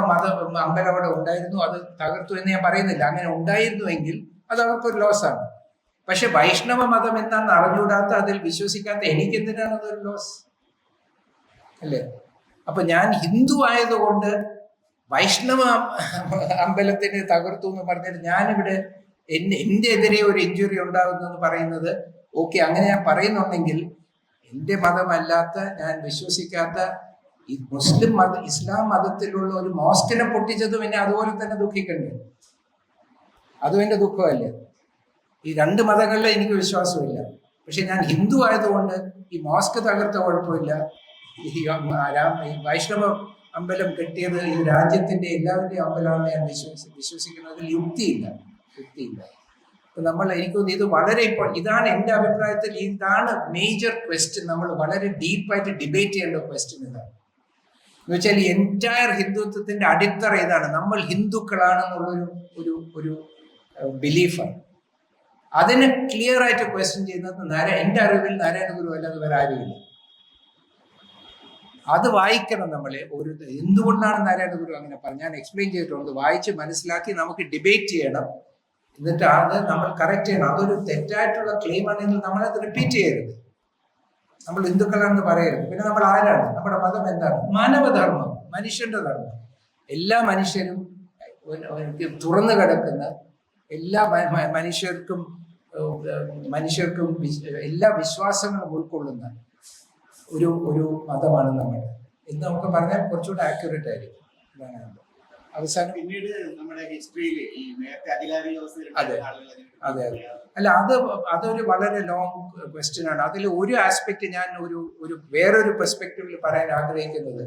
അമ്പലം അവിടെ ഉണ്ടായിരുന്നു, അത് തകർത്തു എന്ന് ഞാൻ പറയുന്നില്ല. അങ്ങനെ ഉണ്ടായിരുന്നുവെങ്കിൽ അത് അവർക്കൊരു ലോസാണ്. പക്ഷെ വൈഷ്ണവ മതം എന്താണെന്ന് അറിഞ്ഞുകൂടാത്ത, അതിൽ വിശ്വസിക്കാത്ത എനിക്കെന്തിനാണ് അതൊരു ലോസ് അല്ലേ? അപ്പൊ ഞാൻ ഹിന്ദു ആയതുകൊണ്ട് വൈഷ്ണവ അമ്പലത്തിന് തകർത്തു എന്ന് പറഞ്ഞിട്ട് ഞാനിവിടെ എൻ്റെ എതിരെ ഒരു ഇഞ്ചുറി ഉണ്ടാകുന്നു എന്ന് പറയുന്നത് ഓക്കെ. അങ്ങനെ ഞാൻ പറയുന്നുണ്ടെങ്കിൽ എൻ്റെ മതമല്ലാത്ത, ഞാൻ വിശ്വസിക്കാത്ത ഈ ഇസ്ലാം മതത്തിലുള്ള ഒരു മോസ്കിനെ പൊട്ടിച്ചതും എന്നെ അതുപോലെ തന്നെ ദുഃഖിക്കണ്ടേ? അതും എൻ്റെ ദുഃഖമല്ലേ? ഈ 2 മതങ്ങളിലും എനിക്ക് വിശ്വാസമില്ല. പക്ഷെ ഞാൻ ഹിന്ദു ആയതുകൊണ്ട് ഈ മോസ്ക് തകർത്ത കുഴപ്പമില്ല, ഈ വൈഷ്ണവ അമ്പലം കെട്ടിയത് ഈ രാജ്യത്തിന്റെ എല്ലാവരുടെയും അമ്പലമാണെന്ന് ഞാൻ വിശ്വസിക്കുന്നതിൽ യുക്തിയില്ല. അപ്പൊ എനിക്കൊന്ന് ഇത് വളരെ ഇതാണ് എൻ്റെ അഭിപ്രായത്തിൽ ഇതാണ് മേജർ ക്വസ്റ്റ്യൻ. നമ്മൾ വളരെ ഡീപ്പായിട്ട് ഡിബേറ്റ് ചെയ്യേണ്ട ക്വസ്റ്റ്യൻ ഇതാണ്. എന്ന് വെച്ചാൽ ഈ എൻറ്റയർ ഹിന്ദുത്വത്തിന്റെ അടിത്തറ ഇതാണ്, നമ്മൾ ഹിന്ദുക്കളാണെന്നുള്ളൊരു ഒരു ഒരു ബിലീഫാണ്. അതിനെ ക്ലിയർ ആയിട്ട് ക്വസ്റ്റ്യൻ ചെയ്യുന്നത് എൻ്റെ അറിവിൽ നാരായണ ഗുരു അല്ലാതെ വേറെ ആരുമില്ല. അത് വായിക്കണം നമ്മൾ. എന്തുകൊണ്ടാണ് നാരായണ ഗുരു അങ്ങനെ പറഞ്ഞു ഞാൻ എക്സ്പ്ലെയിൻ ചെയ്തിട്ടുണ്ട്. വായിച്ച് മനസ്സിലാക്കി നമുക്ക് ഡിബേറ്റ് ചെയ്യണം, എന്നിട്ട് അത് നമ്മൾ കറക്റ്റ് ചെയ്യണം. അതൊരു തെറ്റായിട്ടുള്ള ക്ലെയിം ആണെങ്കിൽ നമ്മളത് റിപ്പീറ്റ് ചെയ്യരുത്. നമ്മൾ ഹിന്ദുക്കളാണെന്ന് പറയരുത്. പിന്നെ നമ്മൾ ആരാണ്? നമ്മുടെ മതം എന്താണ്? മാനവധർമ്മം, മനുഷ്യന്റെ ധർമ്മം. എല്ലാ മനുഷ്യരും തുറന്നു കിടക്കുന്ന, എല്ലാ മനുഷ്യർക്കും എല്ലാ വിശ്വാസങ്ങളും ഉൾക്കൊള്ളുന്ന ഒരു മതമാണ് നമ്മുടെ എന്ന് നമുക്ക് പറഞ്ഞാൽ കുറച്ചുകൂടെ ആക്യുറേറ്റ് ആയിരിക്കും. അവസാനം പിന്നീട് നമ്മുടെ ഹിസ്റ്ററിയിൽ ഈ നേരത്തെ അധികാര അതെ അതെ അതെ അല്ല, അതൊരു വളരെ ലോങ് ക്വസ്റ്റ്യൻ ആണ്. അതിൽ ഒരു ആസ്പെക്ട് ഞാൻ ഒരു വേറൊരു പെർസ്പെക്റ്റീവിൽ പറയാൻ ആഗ്രഹിക്കുന്നത്,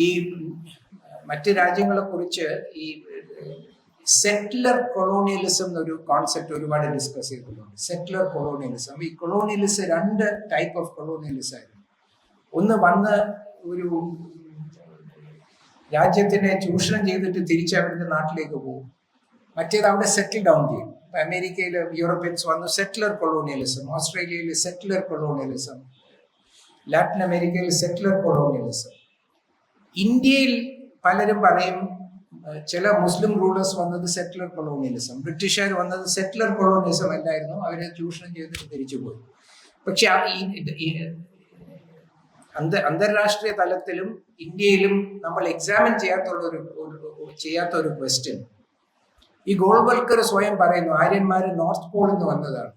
ഈ മറ്റ് രാജ്യങ്ങളെ കുറിച്ച് ഈ സെറ്റിലർ കൊളോണിയലിസം എന്നൊരു കോൺസെപ്റ്റ് ഒരുപാട് ഡിസ്കസ് ചെയ്തിട്ടുണ്ട്. സെറ്റിലർ കൊളോണിയലിസം, ഈ കൊളോണിയലിസം 2 ടൈപ്പ് ഓഫ് കൊളോണിയലിസം ആയിരുന്നു. ഒന്ന് വന്ന് ഒരു രാജ്യത്തിനെ ചൂഷണം ചെയ്തിട്ട് തിരിച്ച് അവരുടെ നാട്ടിലേക്ക് പോകും. മറ്റേത് അവിടെ സെറ്റിൽ ഡൗൺ ചെയ്യും. ഇപ്പൊ അമേരിക്കയിൽ യൂറോപ്യൻസ് വന്നു, സെറ്റിലർ കൊളോണിയലിസം. ഓസ്ട്രേലിയയിൽ സെറ്റിലർ കൊളോണിയലിസം. ലാറ്റിൻ അമേരിക്കയിൽ സെറ്റിലർ കൊളോണിയലിസം. ഇന്ത്യയിൽ പലരും പറയും ചില മുസ്ലിം റൂളേഴ്സ് വന്നത് സെറ്റിലർ കൊളോണിയലിസം, ബ്രിട്ടീഷുകാർ വന്നത് സെറ്റിലർ കൊളോണിയലിസം അല്ലായിരുന്നു, അവരെ ചൂഷണം ചെയ്തിട്ട് തിരിച്ചുപോയി. പക്ഷെ അന്താരാഷ്ട്രീയ തലത്തിലും ഇന്ത്യയിലും നമ്മൾ എക്സാമിൻ ചെയ്യാത്ത ഒരു ക്വസ്റ്റ്യൻ, ഈ ഗോൾവൽക്കർ സ്വയം പറയുന്നു ആര്യന്മാര് നോർത്ത് പോളിൽ നിന്ന് വന്നതാണ്.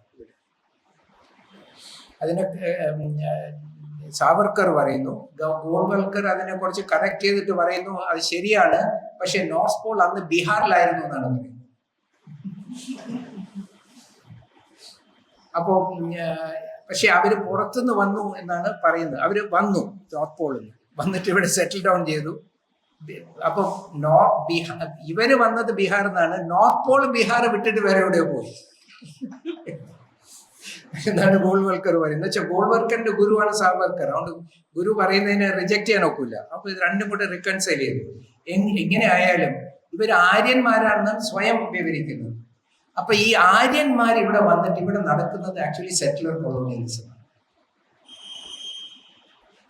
അതിനെ സാവർക്കർ പറയുന്നു, ഗോൾവൽക്കർ അതിനെ കുറിച്ച് കറക്റ്റ് ചെയ്തിട്ട് പറയുന്നു അത് ശരിയാണ്, പക്ഷെ നോർത്ത് പോൾ അന്ന് ബീഹാറിലായിരുന്നു എന്നാണ് പറയുന്നത്. അപ്പോ പക്ഷെ അവര് പുറത്തുനിന്ന് വന്നു എന്നാണ് പറയുന്നത്. അവര് വന്നു നോർത്ത് പോളിൽ നിന്ന്. വന്നിട്ട് ഇവിടെ സെറ്റിൽ ഡൗൺ ചെയ്തു. അപ്പം ഇവര് വന്നത് ബീഹാറിൽ നിന്നാണ്. നോർത്ത് പോൾ ബീഹാർ വിട്ടിട്ട് വേറെ എവിടെയോ പോയി എന്നാണ് ഗോൾവൽക്കർ പറയുന്നത്. എന്ന് വെച്ചാൽ ഗോൾവൽക്കറിന്റെ ഗുരുവാണ് സാവർക്കർ. അതുകൊണ്ട് ഗുരു പറയുന്നതിനെ റിജക്ട് ചെയ്യാൻ ഒക്കില്ല. അപ്പൊ ഇത് രണ്ടും കൂടെ റിക്കൺസൈൽ ചെയ്തു. എങ്ങനെ ആയാലും ഇവർ ആര്യന്മാരാണെന്ന് സ്വയം വിവരിക്കുന്നത്. അപ്പൊ ഈ ആര്യന്മാർ ഇവിടെ വന്നിട്ട് ഇവിടെ നടക്കുന്നത് ആക്ച്വലി സെറ്റിലർ കൊളോണിയലിസം.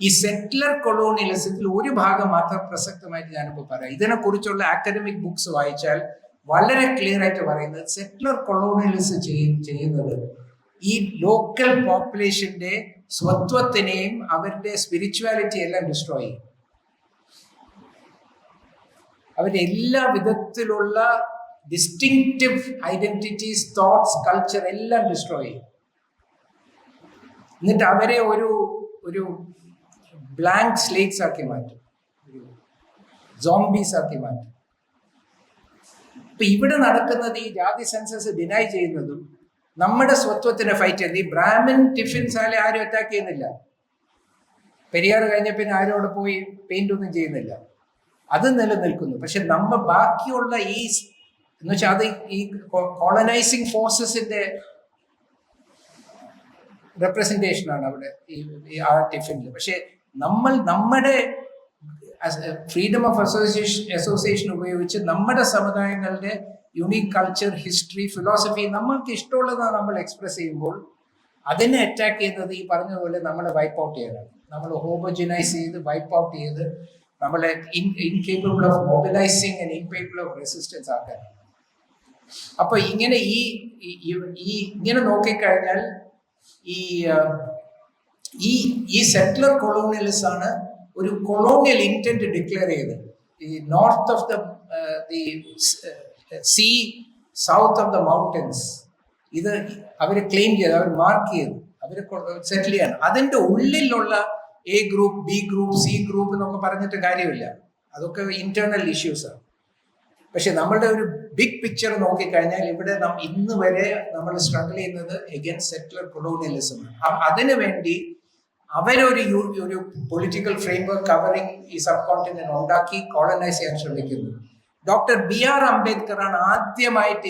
ഈ സെറ്റിലർ കൊളോണിയലിസത്തിൽ ഒരു ഭാഗം മാത്രം പ്രസക്തമായിട്ട് ഞാനിപ്പോൾ പറയാം. ഇതിനെ കുറിച്ചുള്ള അക്കാഡമിക് ബുക്സ് വായിച്ചാൽ വളരെ ക്ലിയർ ആയിട്ട് പറയുന്നത് സെറ്റിലർ കൊളോണിയലിസം ചെയ്യുന്നത് ഈ ലോക്കൽ പോപ്പുലേഷന്റെ സ്വത്വത്തിനെയും അവരുടെ സ്പിരിച്വാലിറ്റി എല്ലാം ഡിസ്ട്രോയ് ചെയ്യും. അവരുടെ എല്ലാ വിധത്തിലുള്ള ഡിസ്റ്റിങ്ക്റ്റീവ് ഐഡന്റിറ്റീസ്, തോട്ട്സ്, കൾച്ചർ എല്ലാം ഡിസ്ട്രോയ് ചെയ്യും. എന്നിട്ട് അവരെ ഒരു ബ്ലാങ്ക് സ്ലേറ്റ്സ് ആക്കി മാറ്റും, സോംബീസ് ആക്കി മാറ്റും. ഇപ്പൊ ഇവിടെ നടക്കുന്നത് ഈ ജാതി സെൻസസ് ഡിനൈ ചെയ്യുന്നതും നമ്മുടെ സ്വത്വത്തിനെ ഫൈറ്റ് ചെയ്യുന്നത്. ഈ ബ്രാഹ്മിൻ ടിഫിൻസ് ആലെ ആരും അറ്റാക്ക് ചെയ്യുന്നില്ല. പെരിയാർ കഴിഞ്ഞ പിന്നെ ആരും അവിടെ പോയി പെയിന്റ് ഒന്നും ചെയ്യുന്നില്ല. അത് നിലനിൽക്കുന്നു. പക്ഷെ ബാക്കിയുള്ള എന്ന് വെച്ചാൽ അത് ഈ കോളനൈസിങ് ഫോഴ്സസിന്റെ റെപ്രസെന്റേഷൻ ആണ് അവിടെ ഈ ആ ടിഫിനിൽ. പക്ഷെ നമ്മുടെ ഫ്രീഡം ഓഫ് അസോസിയേഷൻ ഉപയോഗിച്ച് നമ്മുടെ സമുദായങ്ങളുടെ യുണീക് കൾച്ചർ, ഹിസ്റ്ററി, ഫിലോസഫി നമ്മൾക്ക് ഇഷ്ടമുള്ളതാണ് നമ്മൾ എക്സ്പ്രസ് ചെയ്യുമ്പോൾ അതിനെ അറ്റാക്ക് ചെയ്യുന്നത് ഈ പറഞ്ഞതുപോലെ നമ്മളെ വൈപ്പ് ഔട്ട് ചെയ്യാനാണ്. നമ്മൾ ഹോമോജനൈസ് ചെയ്ത് വൈപ്പ് ഔട്ട് ചെയ്ത് നമ്മളെ incapable of mobilising and incapable of resistance ആക്കാനാണ്. അപ്പൊ ഇങ്ങനെ ഇങ്ങനെ നോക്കിക്കഴിഞ്ഞാൽ ഈ സെറ്റിലർ കൊളോണിയലിസം ആണ് ഒരു കൊളോണിയൽ ഇന്റന്റ് ഡിക്ലെയർ ചെയ്ത് ഈ north of the see, south of the mountains ഇത് അവർ ക്ലെയിം ചെയ്ത്, അവർ മാർക്ക് ചെയ്തു, അവർ സെറ്റിൽ ചെയ്യണം. അതിന്റെ ഉള്ളിലുള്ള A group, B group, C group എന്നൊക്കെ പറഞ്ഞിട്ട് കാര്യമില്ല. അതൊക്കെ ഇന്റേണൽ ഇഷ്യൂസാണ്. പക്ഷെ നമ്മളുടെ ഒരു ബിഗ് പിക്ചർ നോക്കിക്കഴിഞ്ഞാൽ ഇവിടെ ഇന്ന് വരെ നമ്മൾ സ്ട്രഗിൾ ചെയ്യുന്നത് എഗൻസ്റ്റ് സെറ്റിലർ കൊളോണിയലിസം ആണ്. അതിനു വേണ്ടി അവരൊരു പൊളിറ്റിക്കൽ ഫ്രെയിംവർക്ക് കവറിങ് ഈ സബ് കോണ്ടിനെന്റ് ഉണ്ടാക്കി കോളനൈസ് ചെയ്യാൻ ശ്രമിക്കുന്നു. ഡോക്ടർ BR അംബേദ്കർ ആണ് ആദ്യമായിട്ട്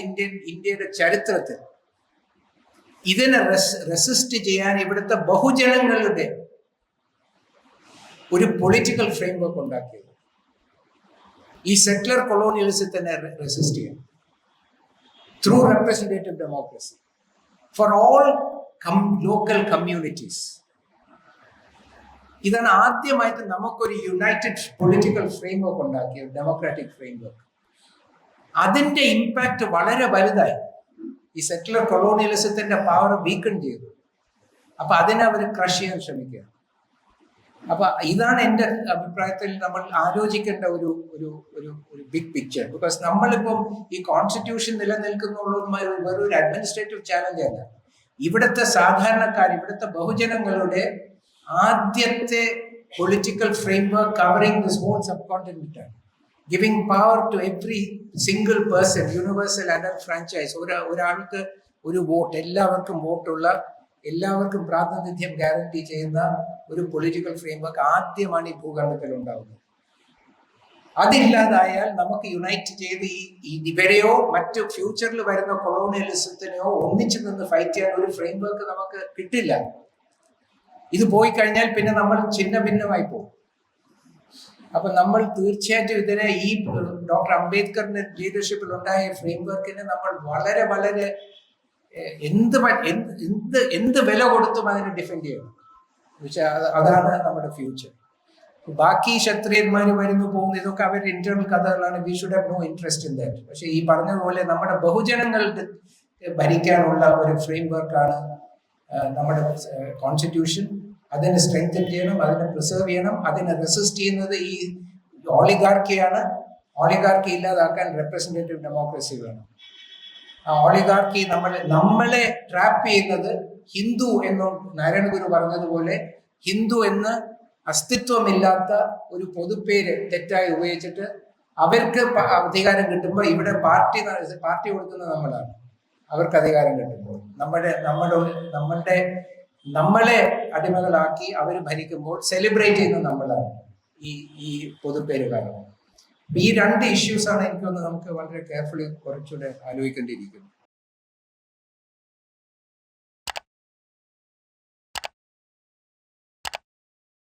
ഇന്ത്യയുടെ ചരിത്രത്തിൽ ഇതിനെ റെസിസ്റ്റ് ചെയ്യാൻ ഇവിടുത്തെ ബഹുജനങ്ങളുടെ ഒരു പൊളിറ്റിക്കൽ ഫ്രെയിംവർക്ക് ഉണ്ടാക്കിയത്. ഈ സെറ്റിലർ കൊളോണിയലിസത്തിനെ റെസിസ്റ്റ് ചെയ്യാൻ through representative democracy for all local communities. ഇതാണ് ആദ്യമായിട്ട് നമുക്കൊരു യുണൈറ്റഡ് പൊളിറ്റിക്കൽ ഫ്രെയിംവർക്ക് ഉണ്ടാക്കിയ ഡെമോക്രാറ്റിക് ഫ്രെയിംവർക്ക്. അതിന്റെ ഇമ്പാക്ട് വളരെ വലുതായി. ഈ സെറ്റിലർ കൊളോണിയലിസത്തിന്റെ പവർ വീക്കൺ ചെയ്തു. അപ്പൊ അതിനെ അവർ ക്രഷ് ചെയ്യാൻ ശ്രമിക്കുക. അപ്പൊ ഇതാണ് എൻ്റെ അഭിപ്രായത്തിൽ നമ്മൾ ആലോചിക്കേണ്ട ഒരു ബിഗ് പിക്ചർ. ബിക്കോസ് നമ്മളിപ്പം ഈ കോൺസ്റ്റിറ്റ്യൂഷൻ നിലനിൽക്കുന്നുള്ളത് വെറൊരു അഡ്മിനിസ്ട്രേറ്റീവ് ചാലഞ്ച് അല്ല. ഇവിടുത്തെ സാധാരണക്കാർ, ഇവിടുത്തെ ബഹുജനങ്ങളുടെ ആദ്യത്തെ political framework covering this whole subcontinent ആണ്. Giving power to every single person, universal adult franchise. ഒരാൾക്ക് ഒരു വോട്ട്, എല്ലാവർക്കും വോട്ടുള്ള, എല്ലാവർക്കും പ്രാതിനിധ്യം ഗ്യാരണ്ടി ചെയ്യുന്ന ഒരു പൊളിറ്റിക്കൽ ഫ്രെയിംവർക്ക് ആദ്യമാണ് ഈ ഭൂഖണ്ഡത്തിൽ ഉണ്ടാവുന്നത്. അതില്ലാതായാൽ നമുക്ക് യുണൈറ്റ് ചെയ്ത് ഇവരെയോ മറ്റു ഫ്യൂച്ചറിൽ വരുന്ന കൊളോണിയലിസത്തിനെയോ ഒന്നിച്ചു നിന്ന് ഫൈറ്റ് ചെയ്യാൻ ഒരു ഫ്രെയിംവർക്ക് നമുക്ക് കിട്ടില്ല. ഇത് പോയി കഴിഞ്ഞാൽ പിന്നെ നമ്മൾ ചിഹ്ന ഭിന്നമായി പോകും. അപ്പൊ നമ്മൾ തീർച്ചയായിട്ടും ഇതിനെ ഈ ഡോക്ടർ അംബേദ്കറിന്റെ ലീഡർഷിപ്പിൽ ഉണ്ടായ ഫ്രെയിംവർക്കിനെ നമ്മൾ വളരെ വളരെ എന്ത് വില കൊടുത്തും അതിനെ ഡിഫെൻഡ് ചെയ്യണം. അതാണ് നമ്മുടെ ഫ്യൂച്ചർ. ബാക്കി ക്ഷത്രിയന്മാർ വരുന്നു പോകുന്നു, ഇതൊക്കെ അവരുടെ ഇന്റേണൽ കഥകളാണ്. We should have no interest in that. പക്ഷെ ഈ പറഞ്ഞതുപോലെ നമ്മുടെ ബഹുജനങ്ങൾക്ക് ഭരിക്കാനുള്ള ഒരു ഫ്രെയിംവർക്കാണ് നമ്മുടെ കോൺസ്റ്റിറ്റ്യൂഷൻ. അതിനെ സ്ട്രെങ്തൻ ചെയ്യണം, അതിനെ പ്രിസർവ് ചെയ്യണം. അതിനെ റെസിസ്റ്റ് ചെയ്യുന്നത് ഈ ഓളിഗാർക്കിയാണ്. ഓളിഗാർക്കി ഇല്ലാതാക്കാൻ റെപ്രസെന്റേറ്റീവ് ഡെമോക്രസി വേണം. ആ ഓളിഗാർക്കി നമ്മളെ ട്രാപ്പ് ചെയ്യുന്നത് ഹിന്ദു എന്നും നാരായണ ഗുരു പറഞ്ഞതുപോലെ ഹിന്ദു എന്ന് അസ്തിത്വമില്ലാത്ത ഒരു പൊതുപ്പേര് തെറ്റായി ഉപയോഗിച്ചിട്ട് അവർക്ക് അധികാരം കിട്ടുമ്പോൾ ഇവിടെ പാർട്ടി കൊടുക്കുന്നത് നമ്മളാണ്. അവർക്ക് അധികാരം കിട്ടുമ്പോൾ നമ്മളെ അടിമകളാക്കി അവർ ഭരിക്കുമ്പോൾ സെലിബ്രേറ്റ് ചെയ്യുന്നത് നമ്മളാണ്. ഈ പൊതുപ്പേര് കാരണം. ഈ രണ്ട് ഇഷ്യൂസാണ് എനിക്കൊന്ന് നമുക്ക് വളരെ കെയർഫുള്ളി കുറച്ചുകൂടെ ആലോചിക്കേണ്ടിയിരിക്കുന്നത്.